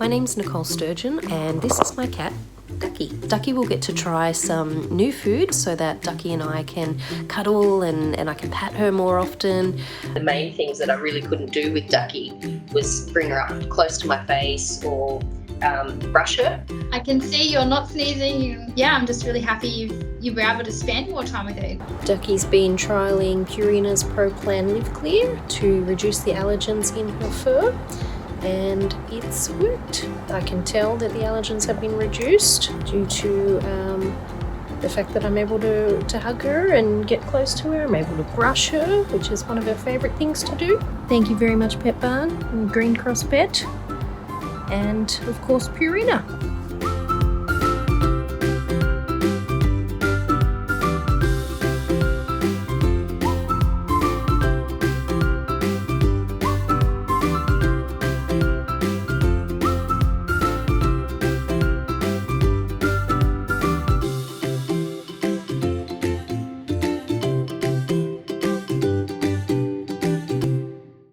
My name's Nicole Sturgeon and this is my cat, Ducky. Ducky will get to try some new food so that Ducky and I can cuddle and I can pat her more often. The main things that I really couldn't do with Ducky was bring her up close to my face or brush her. I can see you're not sneezing. Yeah, I'm just really happy you were able to spend more time with her. Ducky's been trialling Purina's Pro Plan LiveClear to reduce the allergens in her fur, and it's worked. I can tell that the allergens have been reduced due to the fact that I'm able to hug her and get close to her. I'm able to brush her, which is one of her favourite things to do. Thank you very much, Pet Barn and Green Cross Pet, and of course Purina.